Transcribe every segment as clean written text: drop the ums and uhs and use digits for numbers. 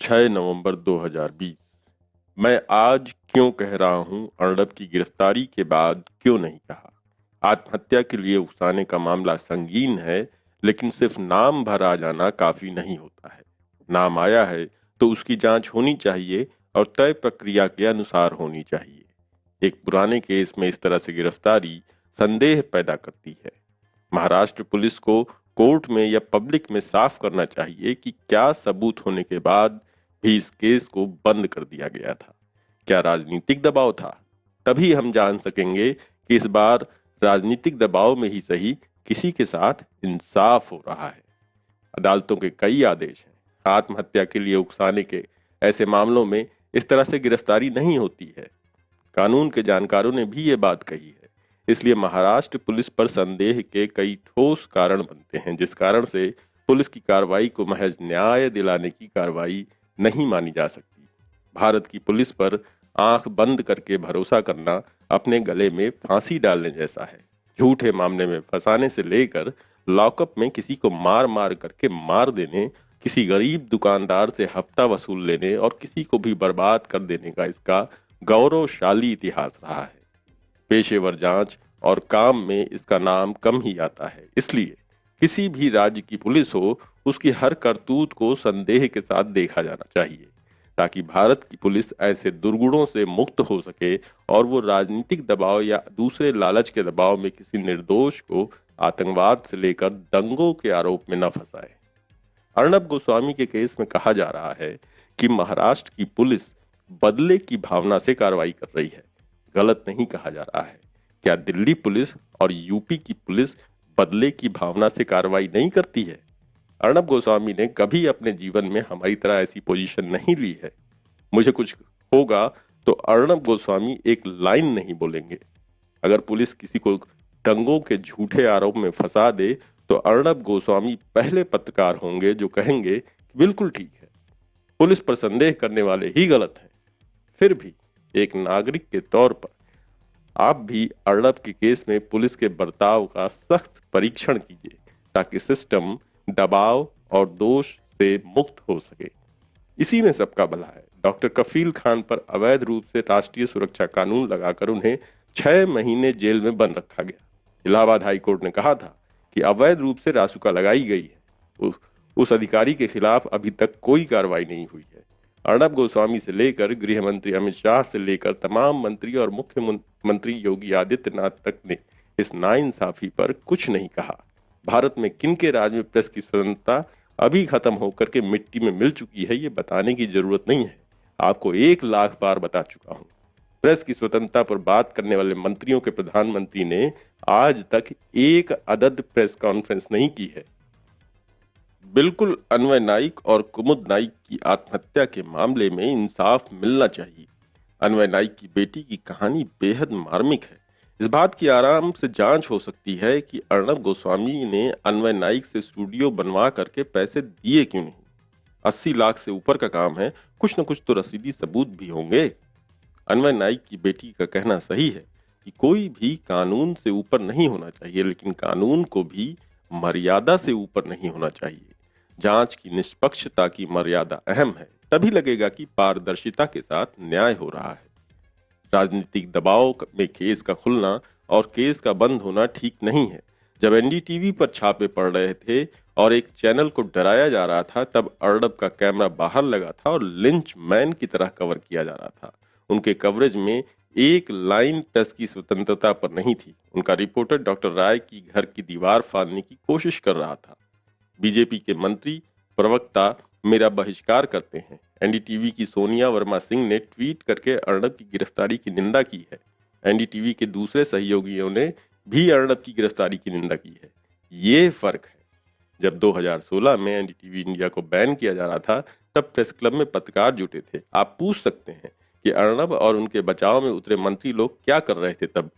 6 नवंबर 2020। मैं आज क्यों कह रहा हूं अर्नब की गिरफ्तारी के बाद क्यों नहीं कहा। आत्महत्या के लिए उकसाने का मामला संगीन है, लेकिन सिर्फ नाम भर आ जाना काफी नहीं होता है। नाम आया है तो उसकी जांच होनी चाहिए और तय प्रक्रिया के अनुसार होनी चाहिए। एक पुराने केस में इस तरह से गिरफ्तारी संदेह पैदा करती है। महाराष्ट्र पुलिस को कोर्ट में या पब्लिक में साफ करना चाहिए कि क्या सबूत होने के बाद भी इस केस को बंद कर दिया गया था। क्या राजनीतिक दबाव था? तभी हम जान सकेंगे कि इस बार राजनीतिक दबाव में ही सही किसी के साथ इंसाफ हो रहा है। अदालतों के कई आदेश हैं। आत्महत्या के लिए उकसाने के ऐसे मामलों में इस तरह से गिरफ्तारी नहीं होती है। कानून के जानकारों ने भी ये बात कही है। इसलिए महाराष्ट्र पुलिस पर संदेह के कई ठोस कारण बनते हैं, जिस कारण से पुलिस की कार्रवाई को महज न्याय दिलाने की कार्रवाई नहीं मानी जा सकती। भारत की पुलिस पर आंख बंद करके भरोसा करना अपने गले में फांसी डालने जैसा है। झूठे मामले में फंसाने से लेकर लॉकअप में किसी को मार मार करके मार देने, किसी गरीब दुकानदार से हफ्ता वसूल लेने और किसी को भी बर्बाद कर देने का इसका गौरवशाली इतिहास रहा है। पेशेवर जांच और काम में इसका नाम कम ही आता है। इसलिए किसी भी राज्य की पुलिस हो, उसकी हर करतूत को संदेह के साथ देखा जाना चाहिए, ताकि भारत की पुलिस ऐसे दुर्गुणों से मुक्त हो सके और वो राजनीतिक दबाव या दूसरे लालच के दबाव में किसी निर्दोष को आतंकवाद से लेकर दंगों के आरोप में न फंसाए। अर्नब गोस्वामी के केस में कहा जा रहा है कि महाराष्ट्र की पुलिस बदले की भावना से कार्रवाई कर रही है। गलत नहीं कहा जा रहा है। क्या दिल्ली पुलिस और यूपी की पुलिस बदले की भावना से कार्रवाई नहीं करती है? अर्नब गोस्वामी ने कभी अपने जीवन में हमारी तरह ऐसी पोजीशन नहीं ली है। मुझे कुछ होगा तो अर्नब गोस्वामी एक लाइन नहीं बोलेंगे। अगर पुलिस किसी को दंगों के झूठे आरोप में फंसा दे तो अर्नब गोस्वामी पहले पत्रकार होंगे जो कहेंगे कि बिल्कुल ठीक है, पुलिस पर संदेह करने वाले ही गलत हैं। फिर भी एक नागरिक के तौर पर आप भी अर्नब के केस में पुलिस के बर्ताव का सख्त परीक्षण कीजिए, ताकि सिस्टम दबाव और दोष से मुक्त हो सके। इसी में सबका भला है। डॉक्टर कफील खान पर अवैध रूप से राष्ट्रीय सुरक्षा कानून लगाकर उन्हें 6 महीने जेल में बंद रखा गया। इलाहाबाद हाई कोर्ट ने कहा था कि अवैध रूप से रासुका लगाई गई है। उस अधिकारी के खिलाफ अभी तक कोई कार्रवाई नहीं हुई है। अर्नब गोस्वामी से लेकर गृह मंत्री अमित शाह से लेकर तमाम मंत्री और मुख्यमंत्री योगी आदित्यनाथ तक ने इस नाइंसाफी पर कुछ नहीं कहा। भारत में किनके राज में प्रेस की स्वतंत्रता अभी खत्म होकर के मिट्टी में मिल चुकी है, ये बताने की जरूरत नहीं है। आपको 1 लाख बार बता चुका हूं। प्रेस की स्वतंत्रता पर बात करने वाले मंत्रियों के प्रधानमंत्री ने आज तक एक अदद प्रेस कॉन्फ्रेंस नहीं की है। बिल्कुल अन्वय नाइक और कुमुद नाइक की आत्महत्या के मामले में इंसाफ मिलना चाहिए। अन्वय नाइक की बेटी की कहानी बेहद मार्मिक है। इस बात की आराम से जांच हो सकती है कि अर्नब गोस्वामी ने अन्वय नाइक से स्टूडियो बनवा करके पैसे दिए क्यों नहीं। 80 लाख से ऊपर का काम है, कुछ न कुछ तो रसीदी सबूत भी होंगे। अन्वय नाइक की बेटी का कहना सही है कि कोई भी कानून से ऊपर नहीं होना चाहिए, लेकिन कानून को भी मर्यादा से ऊपर नहीं होना चाहिए। जांच की निष्पक्षता की मर्यादा अहम है, तभी लगेगा कि पारदर्शिता के साथ न्याय हो रहा है। राजनीतिक दबाव में केस का खुलना और केस का बंद होना ठीक नहीं है। जब एनडीटीवी पर छापे पड़ रहे थे और एक चैनल को डराया जा रहा था, तब अर्नब का कैमरा बाहर लगा था और लिंच मैन की तरह कवर किया जा रहा था। उनके कवरेज में एक लाइन प्रेस की स्वतंत्रता पर नहीं थी। उनका रिपोर्टर डॉक्टर राय की घर की दीवार फाड़ने की कोशिश कर रहा था। बीजेपी के मंत्री प्रवक्ता मेरा बहिष्कार करते हैं। एनडीटीवी की सोनिया वर्मा सिंह ने ट्वीट करके अर्नब की गिरफ्तारी की निंदा की है। एनडीटीवी के दूसरे सहयोगियों ने भी अर्नब की गिरफ्तारी की निंदा की है। ये फर्क है। जब 2016 में एनडीटीवी इंडिया को बैन किया जा रहा था, तब प्रेस क्लब में पत्रकार जुटे थे। आप पूछ सकते हैं कि अर्नब और उनके बचाव में उतरे मंत्री लोग क्या कर रहे थे तब।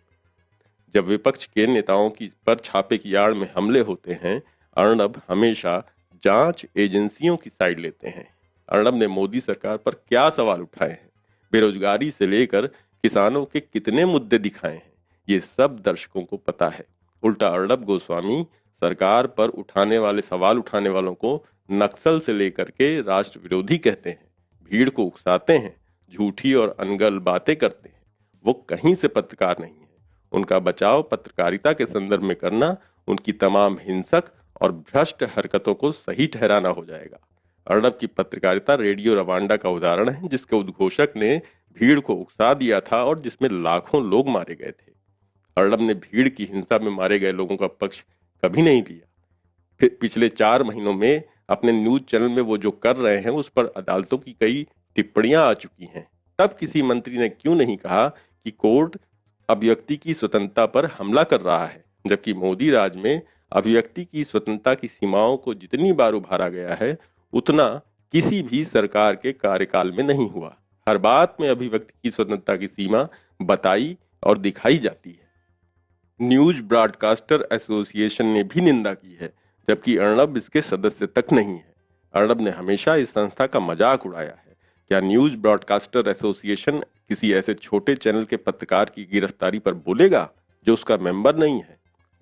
जब विपक्ष के नेताओं की पर छापे की आड़ में हमले होते हैं, अर्नब हमेशा जांच एजेंसियों की साइड लेते हैं। अर्नब ने मोदी सरकार पर क्या सवाल उठाए हैं, बेरोजगारी से लेकर किसानों के कितने मुद्दे दिखाए हैं, ये सब दर्शकों को पता है। उल्टा अर्नब गोस्वामी सरकार पर सवाल उठाने वालों को नक्सल से लेकर के राष्ट्र विरोधी कहते हैं। भीड़ को उकसाते हैं, झूठी और अनगल बातें करते हैं, वो कहीं से पत्रकार नहीं है। उनका बचाव पत्रकारिता के संदर्भ में करना उनकी तमाम हिंसक और भ्रष्ट हरकतों को सही ठहराना हो जाएगा। अर्नब की पत्रकारिता रेडियो रवांडा का उदाहरण है, जिसके उद्घोषक ने भीड़ को उकसा दिया था और जिसमें लाखों लोग मारे गए थे। अर्नब ने भीड़ की हिंसा में मारे गए लोगों का पक्ष कभी नहीं लिया। फिर पिछले 4 महीनों में अपने न्यूज चैनल में वो जो कर रहे हैं उस पर अदालतों की कई टिप्पणियां आ चुकी हैं। तब किसी मंत्री ने क्यों नहीं कहा कि कोर्ट अभिव्यक्ति की स्वतंत्रता पर हमला कर रहा है, जबकि मोदी राज में अभिव्यक्ति की स्वतंत्रता की सीमाओं को जितनी बार उभारा गया है उतना किसी भी सरकार के कार्यकाल में नहीं हुआ। हर बात में अभिव्यक्ति की स्वतंत्रता की सीमा बताई और दिखाई जाती है। न्यूज ब्रॉडकास्टर एसोसिएशन ने भी निंदा की है, जबकि अर्नब इसके सदस्य तक नहीं है। अर्नब ने हमेशा इस संस्था का मजाक उड़ाया है। क्या न्यूज ब्रॉडकास्टर एसोसिएशन किसी ऐसे छोटे चैनल के पत्रकार की गिरफ्तारी पर बोलेगा जो उसका मेंबर नहीं है?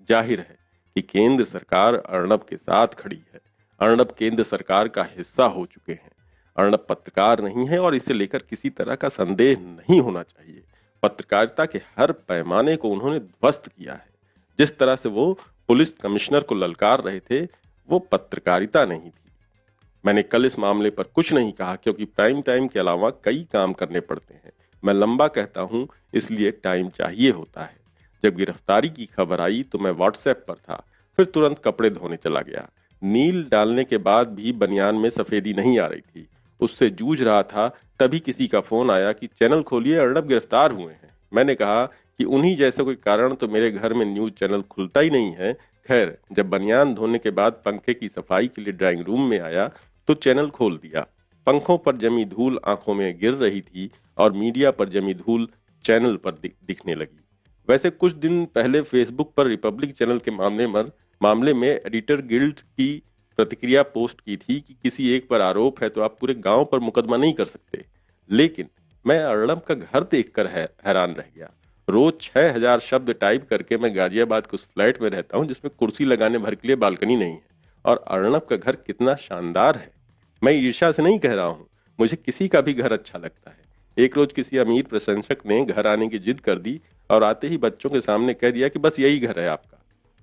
जाहिर है कि केंद्र सरकार अर्नब के साथ खड़ी है। अर्नब केंद्र सरकार का हिस्सा हो चुके हैं। अर्नब पत्रकार नहीं है और इसे लेकर किसी तरह का संदेह नहीं होना चाहिए। पत्रकारिता के हर पैमाने को उन्होंने ध्वस्त किया है। जिस तरह से वो पुलिस कमिश्नर को ललकार रहे थे वो पत्रकारिता नहीं थी। मैंने कल इस मामले पर कुछ नहीं कहा क्योंकि प्राइम टाइम के अलावा कई काम करने पड़ते हैं। मैं लंबा कहता हूं इसलिए टाइम चाहिए होता है। जब गिरफ्तारी की खबर आई तो मैं व्हाट्सएप पर था, फिर तुरंत कपड़े धोने चला गया। नील डालने के बाद भी बनियान में सफेदी नहीं आ रही थी। उससे जूझ रहा था, तभी किसी का फोन आया कि चैनल खोलिए, अर्नब गिरफ्तार हुए हैं। मैंने कहा कि उन्हीं जैसे कोई कारण तो मेरे घर में न्यूज चैनल खुलता ही नहीं है। खैर, जब बनियान धोने के बाद पंखे की सफाई के लिए ड्राइंग रूम में आया तो चैनल खोल दिया। पंखों पर जमी धूल आंखों में गिर रही थी और मीडिया पर जमी धूल चैनल पर दिखने लगी। वैसे कुछ दिन पहले फेसबुक पर रिपब्लिक चैनल के मामले में एडिटर गिल्ड की प्रतिक्रिया पोस्ट की थी कि किसी एक पर आरोप है तो आप पूरे गांव पर मुकदमा नहीं कर सकते। लेकिन मैं अर्नब का घर देखकर हैरान रह गया। रोज 6000 शब्द टाइप करके मैं गाजियाबाद के उस फ्लैट में रहता हूँ जिसमें कुर्सी लगाने भर के लिए बालकनी नहीं है, और अर्नब का घर कितना शानदार है। मैं ईर्ष्या से नहीं कह रहा हूँ, मुझे किसी का भी घर अच्छा लगता है। एक रोज किसी अमीर प्रशंसक ने घर आने की जिद कर दी और आते ही बच्चों के सामने कह दिया कि बस यही घर है आपका।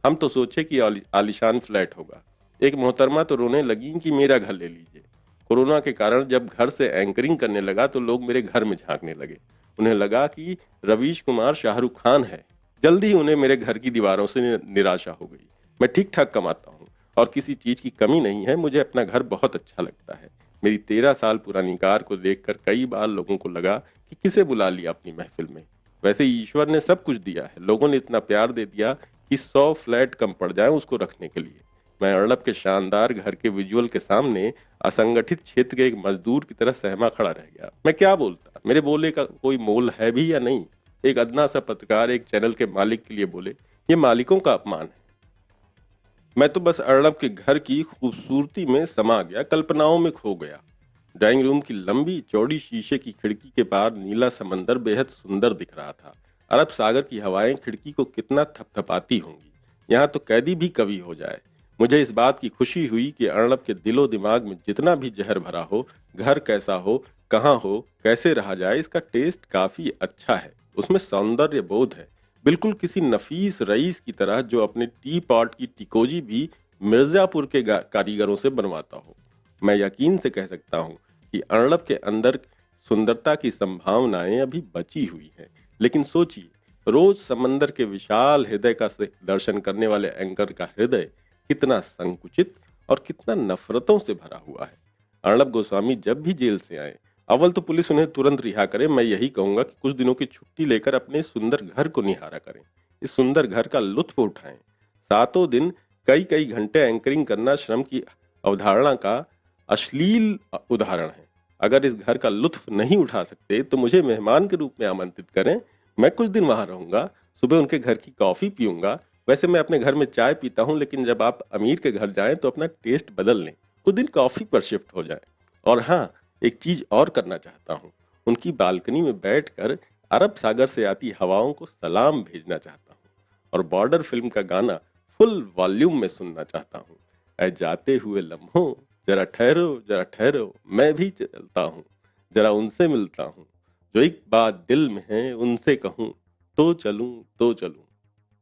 हम तो सोचे कि आलीशान फ्लैट होगा। एक मोहतरमा तो रोने लगी कि मेरा घर ले लीजिए। कोरोना के कारण जब घर से एंकरिंग करने लगा तो लोग मेरे घर में झांकने लगे। उन्हें लगा कि रवीश कुमार शाहरुख खान है। जल्दी ही उन्हें मेरे घर की दीवारों से निराशा हो गई। मैं ठीक ठाक कमाता हूँ और किसी चीज की कमी नहीं है। मुझे अपना घर बहुत अच्छा लगता है। मेरी 13 साल पुरानी कार को देखकर कई बार लोगों को लगा कि किसे बुला लिया अपनी महफिल में। वैसे ईश्वर ने सब कुछ दिया है, लोगों ने इतना प्यार दे दिया कि 100 फ्लैट कम पड़ जाए उसको रखने के लिए। मैं अर्नब के शानदार घर के विजुअल के सामने असंगठित क्षेत्र के एक मजदूर की तरह सहमा खड़ा रह गया। मैं क्या बोलता, मेरे बोले का कोई मोल है भी या नहीं? एक अदना सा पत्रकार एक चैनल के मालिक के लिए बोले, ये मालिकों का अपमान है। मैं तो बस अर्नब के घर की खूबसूरती में समा गया, कल्पनाओं में खो गया। ड्राइंग रूम की लंबी चौड़ी शीशे की खिड़की के पार नीला समंदर बेहद सुंदर दिख रहा था। अरब सागर की हवाएं खिड़की को कितना थपथपाती होंगी। यहाँ तो कैदी भी कवि हो जाए। मुझे इस बात की खुशी हुई कि अर्नब के दिलो दिमाग में जितना भी जहर भरा हो, घर कैसा हो, कहाँ हो, कैसे रहा जाए, इसका टेस्ट काफी अच्छा है। उसमें सौंदर्य बोध है, बिल्कुल किसी नफीस रईस की तरह जो अपने टी पॉट की टिकोजी भी मिर्जापुर के कारीगरों से बनवाता हो। मैं यकीन से कह सकता हूँ कि अर्नब के अंदर सुंदरता की संभावनाएं अभी बची हुई हैं। लेकिन सोचिए, रोज समंदर के विशाल हृदय का से दर्शन करने वाले एंकर का हृदय कितना संकुचित और कितना नफरतों से भरा हुआ है। अर्नब गोस्वामी जब भी जेल से आए, अव्वल तो पुलिस उन्हें तुरंत रिहा करे। मैं यही कहूंगा कि कुछ दिनों की छुट्टी लेकर अपने सुंदर घर को निहारा करें, इस सुंदर घर का लुत्फ उठाएं। 7 दिन कई कई घंटे एंकरिंग करना श्रम की अवधारणा का अश्लील उदाहरण है। अगर इस घर का लुत्फ नहीं उठा सकते तो मुझे मेहमान के रूप में आमंत्रित करें। मैं कुछ दिन वहां रहूंगा, सुबह उनके घर की कॉफी पीऊंगा। वैसे मैं अपने घर में चाय पीता हूँ, लेकिन जब आप अमीर के घर जाएं तो अपना टेस्ट बदल लें, कुछ दिन कॉफी पर शिफ्ट हो जाएं। और हाँ, एक चीज और करना चाहता हूँ, उनकी बालकनी में बैठकर अरब सागर से आती हवाओं को सलाम भेजना चाहता हूँ और बॉर्डर फिल्म का गाना फुल वॉल्यूम में सुनना चाहता हूँ। ऐ जाते हुए लम्हों, जरा ठहरो, मैं भी चलता हूँ। जरा उनसे मिलता हूँ, जो एक बात दिल में है उनसे कहूँ, तो चलूं तो चलूं।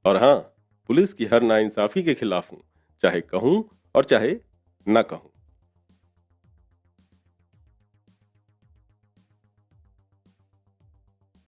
और हाँ, पुलिस की हर नाइंसाफी के खिलाफ हूँ, चाहे कहूँ और चाहे ना कहूँ।